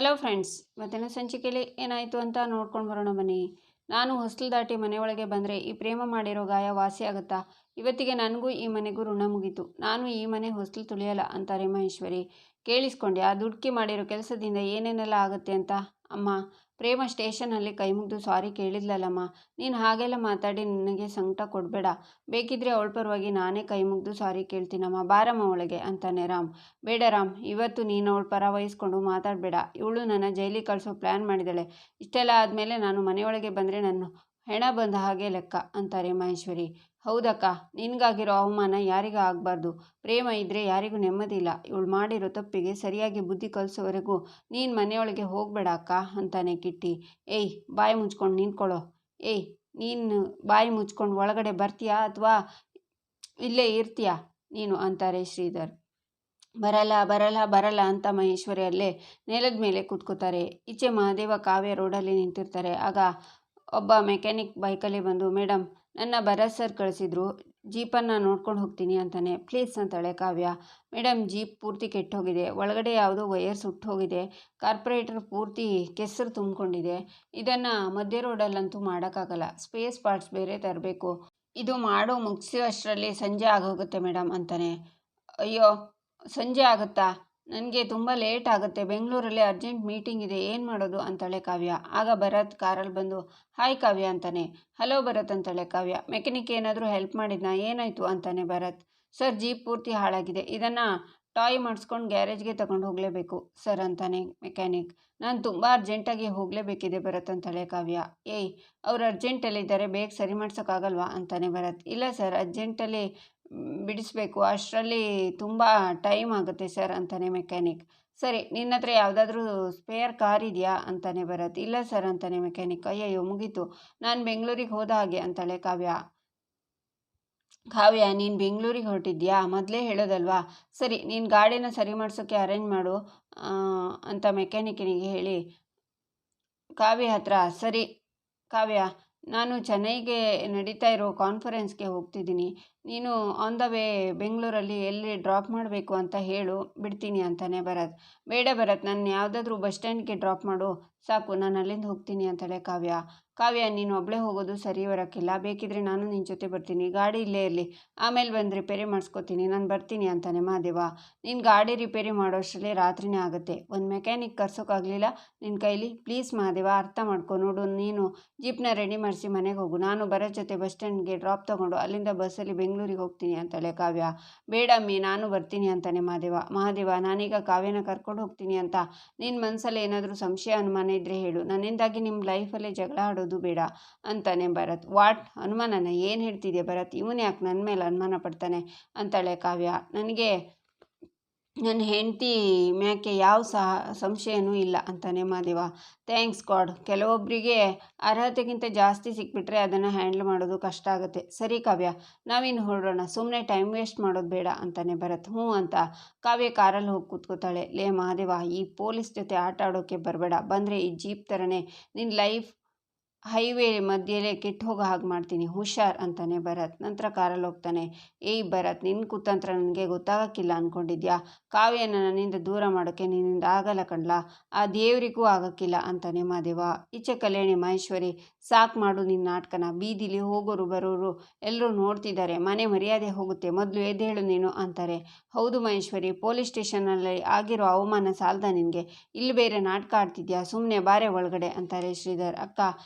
Hello friends, ಇವತ್ತಿನ ಸಂಚಿಕೆಯಲ್ಲಿ ಏನಾಯಿತು ಅಂತ ನೋಡ್ಕೊಂಡು ಬರೋಣ ಬನ್ನಿ. ನಾನು ಹೊಸ್ಲು ದಾಟಿ ಮನೆಯೊಳಗೆ ಬಂದರೆ ಈ ಪ್ರೇಮ ಮಾಡಿರೋ ಗಾಯ ವಾಸಿ ಆಗುತ್ತಾ? ಇವತ್ತಿಗೆ ನನಗೂ ಈ ಮನೆಗೂ ಋಣ ಮುಗೀತು. ನಾನು ಈ ಮನೆ ಹೊಸ್ಲು ತುಳಿಯಲ್ಲ ಅಂತಾರೆ ಮಹೇಶ್ವರಿ. ಕೇಳಿಸ್ಕೊಂಡೆ, ಆ ದುಡ್ಕಿ ಮಾಡಿರೋ ಕೆಲಸದಿಂದ ಏನೇನೆಲ್ಲ ಆಗುತ್ತೆ ಅಂತ. ಅಮ್ಮ, ಪ್ರೇಮ ಸ್ಟೇಷನಲ್ಲಿ ಕೈ ಮುಗಿದು ಸಾರಿ ಕೇಳಿದ್ಲಲ್ಲಮ್ಮ. ನೀನು ಹಾಗೆಲ್ಲ ಮಾತಾಡಿ ನಿನಗೆ ಸಂಕಟ ಕೊಡಬೇಡ. ಬೇಕಿದ್ರೆ ಅವಳ ಪರವಾಗಿ ನಾನೇ ಕೈ ಮುಗಿದು ಸಾರಿ ಕೇಳ್ತೀನಮ್ಮ. ಬಾರಮ್ಮ ಒಳಗೆ ಅಂತಾನೆ ರಾಮ್. ಬೇಡ ರಾಮ್, ಇವತ್ತು ನೀನು ಅವಳ ಪರ ವಹಿಸ್ಕೊಂಡು ಮಾತಾಡಬೇಡ. ಇವಳು ನನ್ನ ಜೈಲಿಗೆ ಕಳಿಸೋ ಪ್ಲ್ಯಾನ್ ಮಾಡಿದ್ದಾಳೆ. ಇಷ್ಟೆಲ್ಲ ಆದಮೇಲೆ ನಾನು ಮನೆಯೊಳಗೆ ಬಂದರೆ ನನ್ನ ಹೆಣ ಬಂದ ಹಾಗೆ ಲೆಕ್ಕ ಅಂತಾರೆ ಮಹೇಶ್ವರಿ. ಹೌದಕ್ಕ, ನಿನಗಾಗಿರೋ ಅವಮಾನ ಯಾರಿಗೂ ಆಗಬಾರ್ದು. ಪ್ರೇಮ ಇದ್ದರೆ ಯಾರಿಗೂ ನೆಮ್ಮದಿ ಇಲ್ಲ. ಇವಳು ಮಾಡಿರೋ ತಪ್ಪಿಗೆ ಸರಿಯಾಗಿ ಬುದ್ಧಿ ಕಲಿಸೋವರೆಗೂ ನೀನು ಮನೆಯೊಳಗೆ ಹೋಗಬೇಡ ಅಕ್ಕ ಅಂತಾನೆ ಕಿಟ್ಟಿ. ಏಯ್, ಬಾಯಿ ಮುಚ್ಕೊಂಡು ನಿಂತ್ಕೊಳ್ಳೋ. ಏಯ್, ನೀನು ಬಾಯಿ ಮುಚ್ಕೊಂಡು ಒಳಗಡೆ ಬರ್ತೀಯಾ ಅಥವಾ ಇಲ್ಲೇ ಇರ್ತೀಯಾ ನೀನು ಅಂತಾರೆ ಶ್ರೀಧರ್. ಬರಲ್ಲ ಬರಲ್ಲ ಬರಲ್ಲ ಅಂತ ಮಹೇಶ್ವರಿ ಅಲ್ಲೇ ನೆಲದ ಮೇಲೆ ಕೂತ್ಕೋತಾರೆ. ಈಚೆ ಮಹಾದೇವ ಕಾವ್ಯ ರೋಡಲ್ಲಿ ನಿಂತಿರ್ತಾರೆ. ಆಗ ಒಬ್ಬ ಮೆಕ್ಯಾನಿಕ್ ಬೈಕಲ್ಲಿ ಬಂದು, ಮೇಡಮ್, ನನ್ನ ಭರತ್ ಸರ್ ಕಳಿಸಿದ್ರು, ಜೀಪನ್ನು ನೋಡ್ಕೊಂಡು ಹೋಗ್ತೀನಿ ಅಂತಾನೆ. ಪ್ಲೀಸ್ ಅಂತಾಳೆ ಕಾವ್ಯ. ಮೇಡಮ್, ಜೀಪ್ ಪೂರ್ತಿ ಕೆಟ್ಟೋಗಿದೆ. ಒಳಗಡೆ ಯಾವುದೋ ವೈರ್ ಸುಟ್ಟು ಹೋಗಿದೆ. ಕಾರ್ಪೊರೇಟರ್ ಪೂರ್ತಿ ಕೆಸರು ತುಂಬಿಕೊಂಡಿದೆ. ಇದನ್ನು ಮಧ್ಯ ರೋಡಲ್ಲಂತೂ ಮಾಡೋಕ್ಕಾಗಲ್ಲ. ಸ್ಪೇಸ್ ಪಾರ್ಟ್ಸ್ ಬೇರೆ ತರಬೇಕು. ಇದು ಮುಗಿಸೋಷ್ಟರಲ್ಲಿ ಸಂಜೆ ಆಗೋಗುತ್ತೆ ಮೇಡಮ್ ಅಂತಾನೆ. ಅಯ್ಯೋ, ಸಂಜೆ ಆಗುತ್ತಾ? ನನಗೆ ತುಂಬ ಲೇಟ್ ಆಗುತ್ತೆ. ಬೆಂಗಳೂರಲ್ಲಿ ಅರ್ಜೆಂಟ್ ಮೀಟಿಂಗ್ ಇದೆ. ಏನು ಮಾಡೋದು ಅಂತಾಳೆ ಕಾವ್ಯ. ಆಗ ಭರತ್ ಕಾರಲ್ಲಿ ಬಂದು, ಹಾಯ್ ಕಾವ್ಯ ಅಂತಾನೆ. ಹಲೋ ಭರತ್ ಅಂತಾಳೆ ಕಾವ್ಯ. ಮೆಕ್ಯಾನಿಕ್ ಏನಾದರೂ ಹೆಲ್ಪ್ ಮಾಡಿದ್ನಾ? ಏನಾಯಿತು ಅಂತಾನೆ ಭರತ್. ಸರ್, ಜೀಪ್ ಪೂರ್ತಿ ಹಾಳಾಗಿದೆ. ಇದನ್ನು ಟಾಯ್ ಮಾಡಿಸ್ಕೊಂಡು ಗ್ಯಾರೇಜ್ಗೆ ತಗೊಂಡು ಹೋಗಲೇಬೇಕು ಸರ್ ಅಂತಾನೆ ಮೆಕ್ಯಾನಿಕ್. ನಾನು ತುಂಬ ಅರ್ಜೆಂಟಾಗಿ ಹೋಗಲೇಬೇಕಿದೆ ಭರತ್ ಅಂತಾಳೆ ಕಾವ್ಯ. ಏಯ್, ಅವ್ರು ಅರ್ಜೆಂಟಲ್ಲಿದ್ದಾರೆ, ಬೇಗ ಸರಿ ಮಾಡ್ಸೋಕ್ಕಾಗಲ್ವಾ ಅಂತಾನೆ ಭರತ್. ಇಲ್ಲ ಸರ್, ಅರ್ಜೆಂಟಲ್ಲಿ ಬಿಡಿಸ್ಬೇಕು, ಅಷ್ಟರಲ್ಲಿ ತುಂಬ ಟೈಮ್ ಆಗುತ್ತೆ ಸರ್ ಅಂತಾನೆ ಮೆಕ್ಯಾನಿಕ್. ಸರಿ, ನಿನ್ನ ಹತ್ರ ಯಾವುದಾದ್ರೂ ಸ್ಪೇರ್ ಕಾರ್ ಇದೆಯಾ ಅಂತಾನೆ ಭರತ್. ಇಲ್ಲ ಸರ್ ಅಂತಾನೆ ಮೆಕ್ಯಾನಿಕ್. ಅಯ್ಯಯ್ಯೋ, ಮುಗೀತು, ನಾನು ಬೆಂಗಳೂರಿಗೆ ಹೋದ ಹಾಗೆ ಅಂತಾಳೆ ಕಾವ್ಯ. ಕಾವ್ಯ, ನೀನು ಬೆಂಗಳೂರಿಗೆ ಹೊರಟಿದ್ಯಾ? ಮೊದಲೇ ಹೇಳೋದಲ್ವಾ? ಸರಿ, ನೀನು ಗಾಡಿನ ಸರಿ ಮಾಡಿಸೋಕ್ಕೆ ಅರೇಂಜ್ ಮಾಡು ಅಂತ ಮೆಕ್ಯಾನಿಕನಿಗೆ ಹೇಳಿ ಕಾವ್ಯ ಹತ್ರ. ಸರಿ ಕಾವ್ಯ, ನಾನು ಚೆನ್ನೈಗೆ ನಡೀತಾ ಇರೋ ಕಾನ್ಫರೆನ್ಸ್ಗೆ ಹೋಗ್ತಿದ್ದೀನಿ. ನೀನು ಆನ್ ದ ವೇ ಬೆಂಗಳೂರಲ್ಲಿ ಎಲ್ಲಿ ಡ್ರಾಪ್ ಮಾಡಬೇಕು ಅಂತ ಹೇಳು, ಬಿಡ್ತೀನಿ ಅಂತಾನೆ ಭರತ್. ಬೇಡ ಭರತ್, ನಾನು ಯಾವುದಾದ್ರೂ ಬಸ್ ಸ್ಟ್ಯಾಂಡ್ಗೆ ಡ್ರಾಪ್ ಮಾಡು ಸಾಕು, ನಾನು ಅಲ್ಲಿಂದ ಹೋಗ್ತೀನಿ ಅಂತಾಳೆ ಕಾವ್ಯ. ಕಾವ್ಯ, ನೀನು ಒಬ್ಬಳೇ ಹೋಗೋದು ಸರಿ ಬರೋಕ್ಕಿಲ್ಲ. ಬೇಕಿದ್ರೆ ನಾನು ನಿನ್ನ ಜೊತೆ ಬರ್ತೀನಿ. ಗಾಡಿ ಇಲ್ಲೇ ಇರಲಿ, ಆಮೇಲೆ ಬಂದು ರಿಪೇರಿ ಮಾಡಿಸ್ಕೊತೀನಿ. ನಾನು ಬರ್ತೀನಿ ಅಂತಾನೆ ಮಹಾದೇವ. ನೀನು ಗಾಡಿ ರಿಪೇರಿ ಮಾಡೋಷ್ಟರಲ್ಲಿ ರಾತ್ರಿನೇ ಆಗುತ್ತೆ. ಒಂದು ಮೆಕ್ಯಾನಿಕ್ ಕರ್ಸೋಕ್ಕಾಗಲಿಲ್ಲ ನಿನ್ನ ಕೈಲಿ? ಪ್ಲೀಸ್ ಮಹಾದೇವ, ಅರ್ಥ ಮಾಡ್ಕೊ. ನೋಡು, ನೀನು ಜೀಪ್ನ ರೆಡಿ ಮಾಡಿಸಿ ಮನೆಗೆ ಹೋಗು. ನಾನು ಬರೋ ಜೊತೆ ಬಸ್ ಸ್ಟ್ಯಾಂಡ್ಗೆ ಡ್ರಾಪ್ ತೊಗೊಂಡು ಅಲ್ಲಿಂದ ಬಸ್ಸಲ್ಲಿ ಬೆಂಗಳೂರಿಗೆ ಹೋಗ್ತೀನಿ ಅಂತಾಳೆ ಕಾವ್ಯ. ಬೇಡಮ್ಮಿ, ನಾನು ಬರ್ತೀನಿ ಅಂತಾನೆ ಮಹಾದೇವ. ಮಹಾದೇವ, ನಾನೀಗ ಕಾವ್ಯನ ಕರ್ಕೊಂಡು ಹೋಗ್ತೀನಿ ಅಂತ ನಿನ್ನ ಮನಸ್ಸಲ್ಲಿ ಏನಾದರೂ ಸಂಶಯ ಅನುಮಾನ ಇದ್ದರೆ ಹೇಳು. ನನ್ನಿಂದಾಗಿ ನಿಮ್ಮ ಲೈಫಲ್ಲೇ ಜಗಳ ಆಡೋದು ಬೇಡ ಅಂತಾನೆ ಭರತ್. ವಾಟ್, ಅನುಮಾನನ? ಏನು ಹೇಳ್ತಿದ್ಯಾ ಭರತ್? ಇವನು ಯಾಕೆ ನನ್ನ ಮೇಲೆ ಅನುಮಾನ ಪಡ್ತಾನೆ ಅಂತಾಳೆ ಕಾವ್ಯ. ನನಗೆ ನನ್ನ ಹೆಂಡತಿ ಮ್ಯಾಕೆ ಯಾವ ಸಂಶಯನೂ ಇಲ್ಲ ಅಂತಾನೆ ಮಹಾದೇವ. Thanks god. ಕೆಲವೊಬ್ಬರಿಗೆ ಅರ್ಹತೆಗಿಂತ ಜಾಸ್ತಿ ಸಿಕ್ಬಿಟ್ರೆ ಅದನ್ನು ಹ್ಯಾಂಡಲ್ ಮಾಡೋದು ಕಷ್ಟ ಆಗುತ್ತೆ. ಸರಿ ಕಾವ್ಯ, ನಾವಿನ್ನು ಹೊರಡೋಣ. ಸುಮ್ಮನೆ ಟೈಮ್ ವೇಸ್ಟ್ ಮಾಡೋದು ಬೇಡ ಅಂತಾನೆ ಭರತ್. ಹ್ಞೂ ಅಂತ ಕಾವ್ಯ ಕಾರಲ್ಲಿ ಹೋಗಿ ಕೂತ್ಕೋತಾಳೆ. ಲೇ ಮಹಾದೇವ, ಈ ಪೊಲೀಸ್ ಜೊತೆ ಆಟ ಆಡೋಕ್ಕೆ ಬರಬೇಡ. ಬಂದರೆ ಈ ಜೀಪ್ ಥರನೇ ನಿನ್ನ ಲೈಫ್ ಹೈವೇ ಮಧ್ಯೆಯಲ್ಲೇ ಕೆಟ್ಟು ಹೋಗೋ ಹಾಗೆ ಮಾಡ್ತೀನಿ, ಹುಷಾರ್ ಅಂತಾನೆ ಭರತ್. ನಂತರ ಕಾರಲ್ಲಿ ಹೋಗ್ತಾನೆ. ಏಯ್ ಭರತ್, ನಿನ್ನ ಕುತಂತ್ರ ನನಗೆ ಗೊತ್ತಾಗಕ್ಕಿಲ್ಲ ಅಂದ್ಕೊಂಡಿದ್ಯಾ? ಕಾವ್ಯನ ನನ್ನಿಂದ ದೂರ ಮಾಡೋಕ್ಕೆ ನಿನ್ನಿಂದ ಆಗಲ್ಲ ಕಣ್ಲಾ, ಆ ದೇವರಿಗೂ ಆಗೋಕ್ಕಿಲ್ಲ ಅಂತಾನೆ ಮಹಾದೇವ. ಈಚೆ ಕಲ್ಯಾಣಿ ಮಹೇಶ್ವರಿ, ಸಾಕು ಮಾಡು ನಿನ್ನ ನಾಟಕನ. ಬೀದಿಲಿ ಹೋಗೋರು ಬರೋರು ಎಲ್ಲರೂ ನೋಡ್ತಿದ್ದಾರೆ, ಮನೆ ಮರ್ಯಾದೆ ಹೋಗುತ್ತೆ. ಮೊದಲು ಎದ್ದೇಳು ನೀನು ಅಂತಾರೆ. ಹೌದು ಮಹೇಶ್ವರಿ, ಪೊಲೀಸ್ ಸ್ಟೇಷನಲ್ಲಿ ಆಗಿರೋ ಅವಮಾನ ಸಾಲದ ನಿನಗೆ? ಇಲ್ಲಿ ಬೇರೆ ನಾಟಕ ಆಡ್ತಿದ್ಯಾ? ಸುಮ್ಮನೆ ಬಾರೆ ಒಳಗಡೆ ಅಂತಾರೆ ಶ್ರೀಧರ್. ಅಕ್ಕ,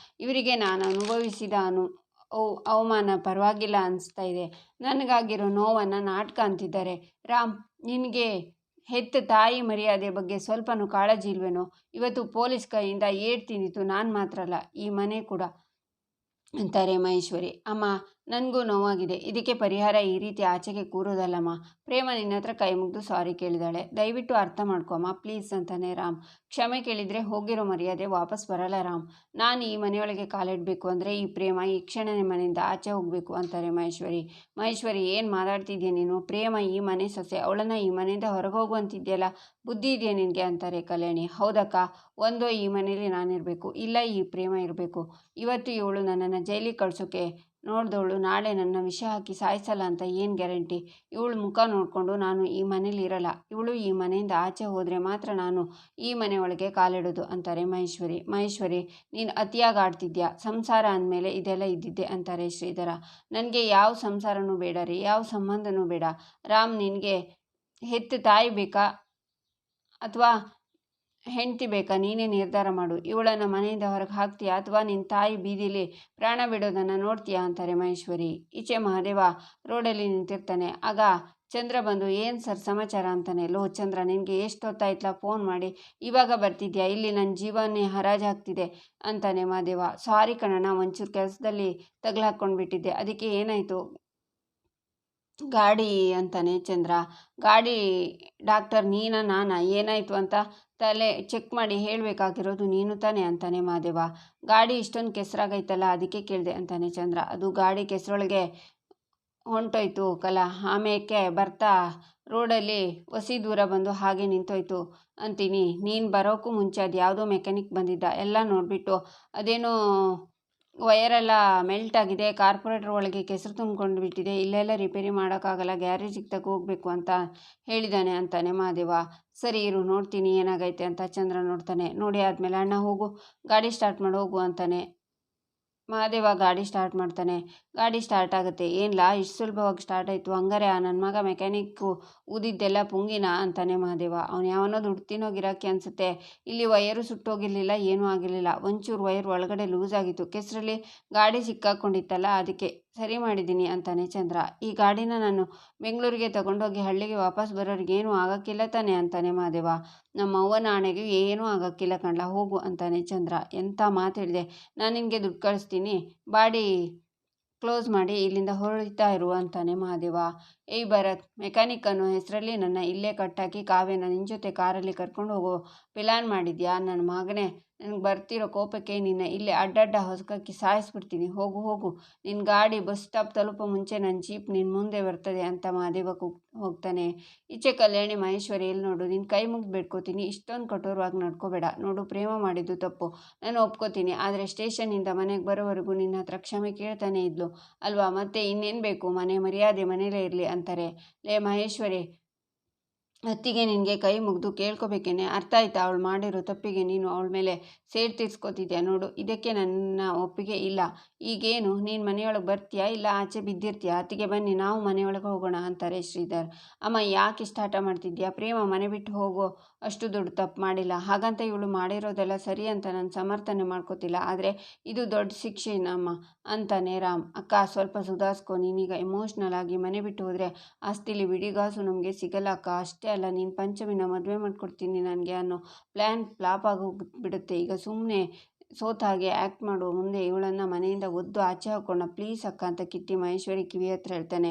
ಇವರಿಗೆ ನಾನು ಅನುಭವಿಸಿದ ಅವಮಾನ ಪರವಾಗಿಲ್ಲ ಅನಿಸ್ತಾ ಇದೆ. ನನಗಾಗಿರೋ ನೋವನ್ನು ನಾಟಕ ಅಂತಿದ್ದಾರೆ. ರಾಮ್, ನಿನಗೆ ಹೆತ್ತ ತಾಯಿ ಮರ್ಯಾದೆ ಬಗ್ಗೆ ಸ್ವಲ್ಪನೂ ಕಾಳಜಿ ಇಲ್ವೇನೋ? ಇವತ್ತು ಪೊಲೀಸ್ ಕೈಯಿಂದ ಏಟು ತಿಂದಿತ್ತು ನಾನು ಮಾತ್ರ ಅಲ್ಲ, ಈ ಮನೆ ಕೂಡ ಅಂತಾರೆ ಮಹೇಶ್ವರಿ. ಅಮ್ಮ, ನನಗೂ ನೋವಾಗಿದೆ. ಇದಕ್ಕೆ ಪರಿಹಾರ ಈ ರೀತಿ ಆಚೆಗೆ ಕೂರೋದಲ್ಲಮ್ಮ. ಪ್ರೇಮ ನಿನ್ನ ಹತ್ರ ಕೈ ಮುಗಿದು ಸಾರಿ ಕೇಳಿದಾಳೆ. ದಯವಿಟ್ಟು ಅರ್ಥ ಮಾಡ್ಕೊಮ್ಮ ಪ್ಲೀಸ್ ಅಂತಾನೆ ರಾಮ್. ಕ್ಷಮೆ ಕೇಳಿದರೆ ಹೋಗಿರೋ ಮರ್ಯಾದೆ ವಾಪಸ್ ಬರಲ್ಲ ರಾಮ್. ನಾನು ಈ ಮನೆಯೊಳಗೆ ಕಾಲಿಡಬೇಕು ಅಂದರೆ ಈ ಪ್ರೇಮ ಈ ಕ್ಷಣನೇ ಮನೆಯಿಂದ ಆಚೆ ಹೋಗಬೇಕು ಅಂತಾರೆ ಮಹೇಶ್ವರಿ. ಮಹೇಶ್ವರಿ, ಏನು ಮಾತಾಡ್ತಿದ್ಯಾ ನೀನು? ಪ್ರೇಮ ಈ ಮನೆ ಸೊಸೆ, ಅವಳನ್ನು ಈ ಮನೆಯಿಂದ ಹೊರಗೆ ಹೋಗುವಂತಿದ್ಯಲ್ಲ, ಬುದ್ಧಿ ಇದೆಯಾ ನಿನಗೆ ಅಂತಾರೆ ಕಲ್ಯಾಣಿ. ಹೌದಕ್ಕ, ಒಂದೋ ಈ ಮನೇಲಿ ನಾನಿರಬೇಕು, ಇಲ್ಲ ಈ ಪ್ರೇಮ ಇರಬೇಕು. ಇವತ್ತು ಇವಳು ನನ್ನನ್ನು ಜೈಲಿಗೆ ಕಳ್ಸೋಕ್ಕೆ ನೋಡಿದವಳು ನಾಳೆ ನನ್ನ ವಿಷ ಹಾಕಿ ಸಾಯಿಸಲ್ಲ ಅಂತ ಏನು ಗ್ಯಾರಂಟಿ? ಇವಳು ಮುಖ ನೋಡಿಕೊಂಡು ನಾನು ಈ ಮನೇಲಿ ಇರಲ್ಲ. ಇವಳು ಈ ಮನೆಯಿಂದ ಆಚೆ ಹೋದರೆ ಮಾತ್ರ ನಾನು ಈ ಮನೆ ಒಳಗೆ ಕಾಲಿಡೋದು ಅಂತಾರೆ ಮಹೇಶ್ವರಿ. ಮಹೇಶ್ವರಿ, ನೀನು ಅತಿಯಾಗಿ ಆಡ್ತಿದ್ಯಾ. ಸಂಸಾರ ಅಂದಮೇಲೆ ಇದೆಲ್ಲ ಇದ್ದಿದ್ದೆ ಅಂತಾರೆ ಶ್ರೀಧರ. ನನಗೆ ಯಾವ ಸಂಸಾರನೂ ಬೇಡ ರೀ, ಯಾವ ಸಂಬಂಧನೂ ಬೇಡ. ರಾಮ್, ನಿನಗೆ ಹೆತ್ತ ತಾಯಿ ಬೇಕಾ ಅಥವಾ ಹೆಂಡತಿ ಬೇಕಾ? ನೀನೇ ನಿರ್ಧಾರ ಮಾಡು. ಇವಳನ್ನು ಮನೆಯಿಂದ ಹೊರಗೆ ಹಾಕ್ತೀಯಾ ಅಥವಾ ನಿನ್ನ ತಾಯಿ ಬೀದಿಲಿ ಪ್ರಾಣ ಬಿಡೋದನ್ನು ನೋಡ್ತೀಯಾ ಅಂತಾರೆ ಮಹೇಶ್ವರಿ. ಈಚೆ ಮಹಾದೇವ ರೋಡಲ್ಲಿ ನಿಂತಿರ್ತಾನೆ. ಆಗ ಚಂದ್ರ ಬಂದು, ಏನು ಸರ್ ಸಮಾಚಾರ ಅಂತಾನೆ. ಲೋ ಚಂದ್ರ, ನಿನಗೆ ಎಷ್ಟು ಹೊತ್ತಾಯ್ತಲ್ಲ ಫೋನ್ ಮಾಡಿ, ಇವಾಗ ಬರ್ತಿದ್ಯಾ? ಇಲ್ಲಿ ನನ್ನ ಜೀವನೇ ಹರಾಜಾಗ್ತಿದೆ ಅಂತಾನೆ ಮಹಾದೇವ. ಸಾರಿ ಕಣಣ್ಣ, ಒಂಚೂರು ಕೆಲಸದಲ್ಲಿ ತಗಲಾಕೊಂಡ್ಬಿಟ್ಟಿದ್ದೆ, ಅದಕ್ಕೆ ಏನಾಯಿತು ಗಾಡಿ ಅಂತಾನೆ ಚಂದ್ರ. ಗಾಡಿ ಡಾಕ್ಟರ್ ನೀನಾ ನಾನಾ? ಏನಾಯಿತು ಅಂತ ತಲೆ ಚೆಕ್ ಮಾಡಿ ಹೇಳಬೇಕಾಗಿರೋದು ನೀನು ತಾನೆ ಅಂತಾನೆ ಮಹಾದೇವ. ಗಾಡಿ ಇಷ್ಟೊಂದು ಕೆಸರಾಗೈತಲ್ಲ ಅದಕ್ಕೆ ಕೇಳಿದೆ ಅಂತಾನೆ ಚಂದ್ರ. ಅದು ಗಾಡಿ ಕೆಸರೊಳಗೆ ಹೊಂಟೋಯ್ತು ಕಲ, ಆಮೇಲೆ ಬರ್ತಾ ರೋಡಲ್ಲಿ ಒಸಿ ದೂರ ಬಂದು ಹಾಗೆ ನಿಂತೋಯ್ತು ಅಂತೀನಿ. ನೀನು ಬರೋಕ್ಕೂ ಮುಂಚೆ ಅದು ಯಾವುದೋ ಮೆಕ್ಯಾನಿಕ್ ಬಂದಿದ್ದ, ಎಲ್ಲ ನೋಡಿಬಿಟ್ಟು ಅದೇನೋ ವಯರೆಲ್ಲ ಮೆಲ್ಟ್ ಆಗಿದೆ, ಕಾರ್ಪೊರೇಟರ್ ಒಳಗೆ ಕೆಸರು ತುಂಬ್ಕೊಂಡು ಬಿಟ್ಟಿದೆ, ಇಲ್ಲೆಲ್ಲ ರಿಪೇರಿ ಮಾಡೋಕ್ಕಾಗಲ್ಲ, ಗ್ಯಾರೇಜಿಗೆ ತಗೋ ಹೋಗ್ಬೇಕು ಅಂತ ಹೇಳಿದ್ದಾನೆ ಅಂತಾನೆ ಮಹಾದೇವ. ಸರಿ ಇರು ನೋಡ್ತೀನಿ ಏನಾಗೈತೆ ಅಂತ ಚಂದ್ರ ನೋಡ್ತಾನೆ. ನೋಡಿ ಆದಮೇಲೆ ಅಣ್ಣ ಹೋಗು, ಗಾಡಿ ಸ್ಟಾರ್ಟ್ ಮಾಡಿ ಹೋಗು ಅಂತಾನೆ ಮಹಾದೇವ. ಗಾಡಿ ಸ್ಟಾರ್ಟ್ ಮಾಡ್ತಾನೆ. ಗಾಡಿ ಸ್ಟಾರ್ಟ್ ಆಗುತ್ತೆ. ಏನಿಲ್ಲ ಇಷ್ಟು ಸುಲಭವಾಗಿ ಸ್ಟಾರ್ಟ್ ಆಯಿತು, ಹಂಗಾರೆ ಆ ನನ್ನ ಮಗ ಮೆಕ್ಯಾನಿಕ್ಕು ಊದಿದ್ದೆಲ್ಲ ಪುಂಗಿನ ಅಂತಾನೆ ಮಹಾದೇವ. ಅವನು ಯಾವನೋ ದುಡ್ಡು ತಿನ್ನೋ ಗಿರಾಕಿ ಅನಿಸುತ್ತೆ. ಇಲ್ಲಿ ವಯರು ಸುಟ್ಟೋಗಿರಲಿಲ್ಲ, ಏನೂ ಆಗಿರಲಿಲ್ಲ, ಒಂಚೂರು ವೈರ್ ಒಳಗಡೆ ಲೂಸ್ ಆಗಿತ್ತು, ಕೆಸರಲ್ಲಿ ಗಾಡಿ ಸಿಕ್ಕಾಕೊಂಡಿತ್ತಲ್ಲ ಅದಕ್ಕೆ ಸರಿ ಮಾಡಿದ್ದೀನಿ ಅಂತಾನೆ ಚಂದ್ರ. ಈ ಗಾಡಿನ ನಾನು ಬೆಂಗಳೂರಿಗೆ ತಗೊಂಡೋಗಿ ಹಳ್ಳಿಗೆ ವಾಪಸ್ ಬರೋರಿಗೆ ಏನೂ ಆಗೋಕ್ಕಿಲ್ಲ ತಾನೆ ಅಂತಾನೆ ಮಹಾದೇವ. ನಮ್ಮ ಅವ್ವನ ಆಣೆಗೆ ಏನೂ ಆಗೋಕ್ಕಿಲ್ಲ ಕಣ್ಲ, ಹೋಗು ಅಂತಾನೆ ಚಂದ್ರ. ಎಂಥ ಮಾತು ಹೇಳಿದೆ, ನಾನು ನಿನಗೆ ದುಡ್ಡು ಕಳಿಸ್ತೀನಿ, ಬಾಡಿ ಕ್ಲೋಸ್ ಮಾಡಿ ಇಲ್ಲಿಂದ ಹೊರಡ್ತಾ ಇರು ಅಂತಾನೆ ಮಹಾದೇವ. ಏಯ್ ಭರತ್, ಮೆಕ್ಯಾನಿಕ್ ಅನ್ನೋ ಹೆಸರಲ್ಲಿ ನನ್ನ ಇಲ್ಲೇ ಕಟ್ಟಾಕಿ ಕಾವ್ಯನ ನಿನ್ನ ಜೊತೆ ಕಾರಲ್ಲಿ ಕರ್ಕೊಂಡು ಹೋಗೋ ಪ್ಲ್ಯಾನ್ ಮಾಡಿದ್ಯಾ ನನ್ನ ಮಗನೇ? ನನಗೆ ಬರ್ತಿರೋ ಕೋಪಕ್ಕೆ ನಿನ್ನ ಇಲ್ಲೇ ಅಡ್ಡಡ್ಡ ಹೊಸಕಿ ಸಾಯಿಸ್ಬಿಡ್ತೀನಿ. ಹೋಗು ಹೋಗು, ನಿನ್ನ ಗಾಡಿ ಬಸ್ ಸ್ಟಾಪ್ ತಲುಪೋ ಮುಂಚೆ ನನ್ನ ಜೀಪ್ ನಿನ್ನ ಮುಂದೆ ಬರ್ತದೆ ಅಂತ ಮಹಾದೇವ ಹೋಗ್ತಾನೆ. ಈಚೆ ಕಲ್ಯಾಣಿ ಮಹೇಶ್ವರಿ, ಎಲ್ಲಿ ನೋಡು, ನಿನ್ನ ಕೈ ಮುಗ್ದು ಬೇಡ್ಕೋತೀನಿ, ಇಷ್ಟೊಂದು ಕಠೋರವಾಗಿ ನಡ್ಕೋಬೇಡ. ನೋಡು, ಪ್ರೇಮ ಮಾಡಿದ್ದು ತಪ್ಪು, ನಾನು ಒಪ್ಕೋತೀನಿ, ಆದರೆ ಸ್ಟೇಷನ್ನಿಂದ ಮನೆಗೆ ಬರೋವರೆಗೂ ನಿನ್ನ ಹತ್ರ ಕ್ಷಮೆ ಕೇಳ್ತಾನೆ ಇದ್ಲು ಅಲ್ವಾ, ಮತ್ತೆ ಇನ್ನೇನು ಬೇಕು, ಮನೆ ಮರ್ಯಾದೆ ಮನೇಲೇ ಇರಲಿ ಅಂತಾರೆ. ಲೇ ಮಹೇಶ್ವರಿ, ಅತ್ತಿಗೆ ನಿನಗೆ ಕೈ ಮುಗಿದು ಕೇಳ್ಕೊಬೇಕೇನೆ, ಅರ್ಥ ಆಯ್ತಾ? ಅವಳು ಮಾಡಿರೋ ತಪ್ಪಿಗೆ ನೀನು ಅವಳ ಮೇಲೆ ಸೇಡ್ ತೀರ್ಸ್ಕೊತಿದ್ಯಾ ನೋಡು, ಇದಕ್ಕೆ ನನ್ನ ಒಪ್ಪಿಗೆ ಇಲ್ಲ. ಈಗೇನು ನೀನು ಮನೆಯೊಳಗೆ ಬರ್ತೀಯಾ ಇಲ್ಲ ಆಚೆ ಬಿದ್ದಿರ್ತೀಯಾ? ಅತ್ತಿಗೆ ಬನ್ನಿ ನಾವು ಮನೆಯೊಳಗೆ ಹೋಗೋಣ ಅಂತಾರೆ ಶ್ರೀಧರ್. ಅಮ್ಮ ಯಾಕೆ ಇಷ್ಟ ಹಠ ಮಾಡ್ತಿದ್ಯಾ? ಪ್ರೇಮ ಮನೆ ಬಿಟ್ಟು ಹೋಗೋ ಅಷ್ಟು ದೊಡ್ಡ ತಪ್ಪು ಮಾಡಿಲ್ಲ, ಹಾಗಂತ ಇವಳು ಮಾಡಿರೋದೆಲ್ಲ ಸರಿ ಅಂತ ನಾನು ಸಮರ್ಥನೆ ಮಾಡ್ಕೋತಿಲ್ಲ, ಆದರೆ ಇದು ದೊಡ್ಡ ಶಿಕ್ಷೆನಮ್ಮ ಅಂತಾನೆ ರಾಮ್. ಅಕ್ಕ ಸ್ವಲ್ಪ ಸುಧಾರಿಸ್ಕೊ, ನೀನೀಗ ಎಮೋಷ್ನಲ್ ಆಗಿ ಮನೆ ಬಿಟ್ಟು ಹೋದರೆ ಆಸ್ತಿಲಿ ಬಿಡಿಗಾಸು ನಮಗೆ ಸಿಗಲ್ಲ ಅಕ್ಕ. ಅಷ್ಟೇ ಅಲ್ಲ, ನೀನು ಪಂಚಮಿನ ಮದುವೆ ಮಾಡ್ಕೊಡ್ತೀನಿ ನನಗೆ ಅನ್ನೋ ಪ್ಲ್ಯಾನ್ ಫ್ಲಾಪ್ ಆಗೋಗ್ಬಿಡುತ್ತೆ. ಈಗ ಸುಮ್ಮನೆ ಸೋತ ಹಾಗೆ ಆ್ಯಕ್ಟ್ ಮಾಡುವ ಮುಂದೆ ಇವಳನ್ನು ಮನೆಯಿಂದ ಒದ್ದು ಆಚೆ ಹಾಕೋಣ ಪ್ಲೀಸ್ ಅಕ್ಕ ಅಂತ ಕಿಟ್ಟಿ ಮಹೇಶ್ವರಿ ಕಿವಿ ಹತ್ರ ಹೇಳ್ತಾನೆ.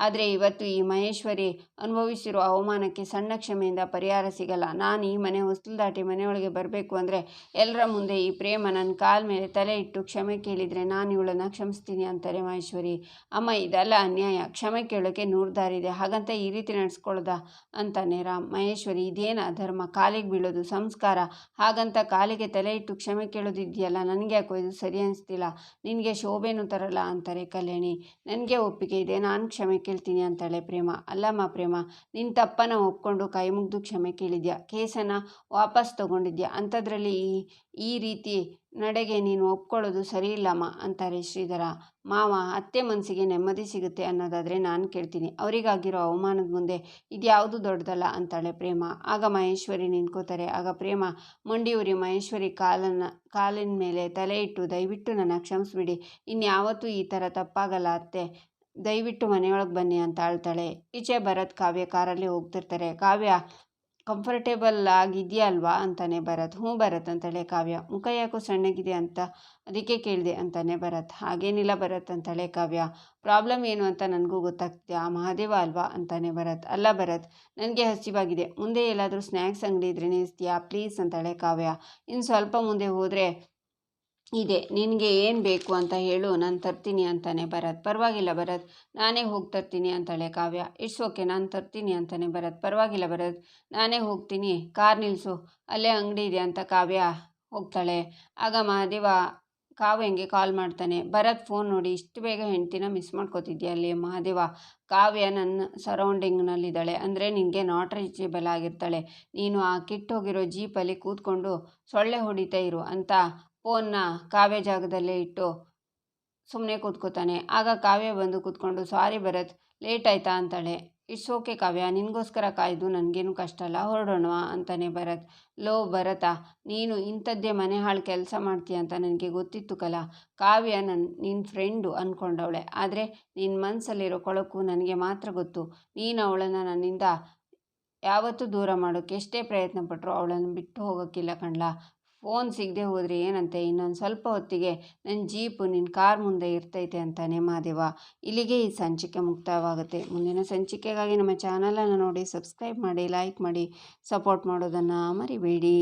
ಆದರೆ ಇವತ್ತು ಈ ಮಹೇಶ್ವರಿ ಅನುಭವಿಸಿರೋ ಅವಮಾನಕ್ಕೆ ಸಣ್ಣ ಕ್ಷಮೆಯಿಂದ ಪರಿಹಾರ ಸಿಗಲ್ಲ. ನಾನು ಈ ಮನೆ ಹೊಸ್ಲು ದಾಟಿ ಮನೆಯೊಳಗೆ ಬರಬೇಕು ಅಂದರೆ ಎಲ್ಲರ ಮುಂದೆ ಈ ಪ್ರೇಮ ನನ್ನ ಕಾಲ ಮೇಲೆ ತಲೆ ಇಟ್ಟು ಕ್ಷಮೆ ಕೇಳಿದರೆ ನಾನು ಇವಳನ್ನು ಕ್ಷಮಿಸ್ತೀನಿ ಅಂತಾರೆ ಮಹೇಶ್ವರಿ. ಅಮ್ಮ ಇದೆಲ್ಲ ಅನ್ಯಾಯ, ಕ್ಷಮೆ ಕೇಳೋಕ್ಕೆ 100 ದಾರಿ ಇದೆ, ಹಾಗಂತ ಈ ರೀತಿ ನಡೆಸ್ಕೊಳ್ಳೋದ ಅಂತಾನೆ ರಾಮ್. ಮಹೇಶ್ವರಿ, ಇದೇನು ಅಧರ್ಮ, ಕಾಲಿಗೆ ಬೀಳೋದು ಸಂಸ್ಕಾರ, ಹಾಗಂತ ಕಾಲಿಗೆ ತಲೆ ಇಟ್ಟು ಕ್ಷಮೆ ಕೇಳೋದಿದೆಯಲ್ಲ, ನನಗೆ ಯಾಕೋ ಇದು ಸರಿ ಅನಿಸ್ತಿಲ್ಲ, ನಿನಗೆ ಶೋಭೆನೂ ತರಲ್ಲ ಅಂತಾರೆ ಕಲ್ಯಾಣಿ. ನನಗೆ ಒಪ್ಪಿಗೆ ಇದೆ, ನಾನು ಕ್ಷಮೆ ಕೇಳ್ತೀನಿ ಅಂತಾಳೆ ಪ್ರೇಮ. ಅಲ್ಲಮ್ಮ ಪ್ರೇಮ, ನಿನ್ನ ತಪ್ಪನ್ನು ಒಪ್ಕೊಂಡು ಕೈ ಮುಗಿದು ಕ್ಷಮೆ ಕೇಳಿದ್ಯಾ, ಕೇಸನ್ನು ವಾಪಸ್ ತಗೊಂಡಿದ್ಯಾ, ಅಂಥದ್ರಲ್ಲಿ ಈ ರೀತಿ ನಡೆಗೆ ನೀನು ಒಪ್ಕೊಳ್ಳೋದು ಸರಿ ಇಲ್ಲಮ್ಮ ಅಂತಾರೆ ಶ್ರೀಧರ. ಮಾವ, ಅತ್ತೆ ಮನಸ್ಸಿಗೆ ನೆಮ್ಮದಿ ಸಿಗುತ್ತೆ ಅನ್ನೋದಾದರೆ ನಾನು ಕೇಳ್ತೀನಿ, ಅವರಿಗಾಗಿರೋ ಅವಮಾನದ ಮುಂದೆ ಇದ್ಯಾವುದು ದೊಡ್ಡದಲ್ಲ ಅಂತಾಳೆ ಪ್ರೇಮ. ಆಗ ಮಹೇಶ್ವರಿ ನಿಂತ್ಕೋತಾರೆ. ಆಗ ಪ್ರೇಮ ಮಂಡಿಯೂರಿ ಮಹೇಶ್ವರಿ ಕಾಲಿನ ಮೇಲೆ ತಲೆ ಇಟ್ಟು, ದಯವಿಟ್ಟು ನನ್ನ ಕ್ಷಮಿಸ್ಬಿಡಿ, ಇನ್ಯಾವತ್ತೂ ಈ ಥರ ತಪ್ಪಾಗಲ್ಲ ಅತ್ತೆ, ದಯವಿಟ್ಟು ಮನೆಯೊಳಗೆ ಬನ್ನಿ ಅಂತ ಅಳ್ತಾಳೆ. ಈಚೆ ಭರತ್ ಕಾವ್ಯ ಕಾರಲ್ಲಿ ಹೋಗ್ತಿರ್ತಾರೆ. ಕಾವ್ಯ, ಕಂಫರ್ಟೇಬಲ್ ಆಗಿದೆಯಾ ಅಲ್ವಾ ಅಂತಾನೆ ಭರತ್. ಹ್ಞೂ ಭರತ್ ಅಂತಾಳೆ ಕಾವ್ಯ. ಮುಖ ಯಾಕೋ ಸಣ್ಣಗಿದೆ ಅಂತ ಅದಕ್ಕೆ ಕೇಳಿದೆ ಅಂತಾನೆ ಭರತ್. ಹಾಗೇನಿಲ್ಲ ಭರತ್ ಅಂತಾಳೆ ಕಾವ್ಯ. ಪ್ರಾಬ್ಲಮ್ ಏನು ಅಂತ ನನಗೂ ಗೊತ್ತಾಗ್ತಿದೆ, ಆ ಮಹಾದೇವ ಅಲ್ವಾ ಅಂತಾನೆ ಭರತ್. ಅಲ್ಲ ಭರತ್, ನನಗೆ ಹಸಿವಾಗಿದೆ, ಮುಂದೆ ಎಲ್ಲಾದರೂ ಸ್ನ್ಯಾಕ್ಸ್ ಅಂಗಡಿ ಇದ್ರೆ ನಿಲ್ಲಿಸ್ತೀಯಾ ಪ್ಲೀಸ್ ಅಂತಾಳೆ ಕಾವ್ಯ. ಇನ್ನು ಸ್ವಲ್ಪ ಮುಂದೆ ಹೋದರೆ ಇದೆ, ನಿನಗೆ ಏನು ಬೇಕು ಅಂತ ಹೇಳು, ನಾನು ತರ್ತೀನಿ ಅಂತಾನೆ ಭರತ್. ಪರವಾಗಿಲ್ಲ ಭರತ್, ನಾನೇ ಹೋಗಿ ತರ್ತೀನಿ ಅಂತಾಳೆ ಕಾವ್ಯ. ಇಟ್ಸ್ ಓಕೆ, ನಾನು ತರ್ತೀನಿ ಅಂತಾನೆ ಭರತ್. ಪರವಾಗಿಲ್ಲ ಭರತ್, ನಾನೇ ಹೋಗ್ತೀನಿ, ಕಾರ್ ನಿಲ್ಲಿಸು, ಅಲ್ಲೇ ಅಂಗಡಿ ಇದೆ ಅಂತ ಕಾವ್ಯ ಹೋಗ್ತಾಳೆ. ಆಗ ಮಹಾದೇವ ಕಾವ್ಯಂಗೆ ಕಾಲ್ ಮಾಡ್ತಾನೆ. ಭರತ್ ಫೋನ್ ನೋಡಿ, ಇಷ್ಟು ಬೇಗ ಹೆಂಡ್ತಿನ ಮಿಸ್ ಮಾಡ್ಕೋತಿದ್ಯಾ ಅಲ್ಲಿ ಮಹಾದೇವ? ಕಾವ್ಯ ನನ್ನ ಸರೌಂಡಿಂಗ್ನಲ್ಲಿದ್ದಾಳೆ, ಅಂದರೆ ನಿನಗೆ ನಾಟ್ ರೀಚೇಬಲ್ ಆಗಿರ್ತಾಳೆ. ನೀನು ಆ ಕಿಟ್ಟೋಗಿರೋ ಜೀಪಲ್ಲಿ ಕೂತ್ಕೊಂಡು ಸೊಳ್ಳೆ ಹೊಡಿತಾ ಇರು ಅಂತ ಫೋನ್ನ ಕಾವ್ಯ ಜಾಗದಲ್ಲೇ ಇಟ್ಟು ಸುಮ್ಮನೆ ಕೂತ್ಕೋತಾನೆ. ಆಗ ಕಾವ್ಯ ಬಂದು ಕೂತ್ಕೊಂಡು, ಸಾರಿ ಭರತ್, ಲೇಟ್ ಆಯ್ತಾ ಅಂತಾಳೆ. ಇಟ್ಸ್ ಓಕೆ ಕಾವ್ಯ, ನಿನಗೋಸ್ಕರ ಕಾಯ್ದು ನನಗೇನು ಕಷ್ಟ ಅಲ್ಲ, ಹೊರಡೋಣವಾ ಅಂತಾನೆ ಭರತ್. ಲೋ ಭರತ, ನೀನು ಇಂಥದ್ದೇ ಮನೆ ಹಾಳು ಕೆಲಸ ಮಾಡ್ತೀಯ ಅಂತ ನನಗೆ ಗೊತ್ತಿತ್ತು ಕಲ. ಕಾವ್ಯ ನಿನ್ನ ಫ್ರೆಂಡು ಅಂದ್ಕೊಂಡವಳೆ, ಆದರೆ ನಿನ್ನ ಮನಸ್ಸಲ್ಲಿರೋ ಕೊಳಕು ನನಗೆ ಮಾತ್ರ ಗೊತ್ತು. ನೀನು ಅವಳನ್ನು ನನ್ನಿಂದ ಯಾವತ್ತೂ ದೂರ ಮಾಡೋಕ್ಕೆ ಎಷ್ಟೇ ಪ್ರಯತ್ನ ಪಟ್ಟರು ಅವಳನ್ನು ಬಿಟ್ಟು ಹೋಗೋಕ್ಕಿಲ್ಲ ಕಣ್ಲಾ. ಫೋನ್ ಸಿಗದೆ ಹೋದರೆ ಏನಂತೆ, ಇನ್ನೊಂದು ಸ್ವಲ್ಪ ಹೊತ್ತಿಗೆ ನನ್ನ ಜೀಪು ನಿನ್ನ ಕಾರ್ ಮುಂದೆ ಇರ್ತೈತೆ ಅಂತಾನೆ ಮಹಾದೇವ. ಇಲ್ಲಿಗೆ ಈ ಸಂಚಿಕೆ ಮುಕ್ತಾಯವಾಗುತ್ತೆ. ಮುಂದಿನ ಸಂಚಿಕೆಗಾಗಿ ನಮ್ಮ ಚಾನಲನ್ನು ನೋಡಿ ಸಬ್ಸ್ಕ್ರೈಬ್ ಮಾಡಿ, ಲೈಕ್ ಮಾಡಿ, ಸಪೋರ್ಟ್ ಮಾಡೋದನ್ನು ಮರಿಬೇಡಿ.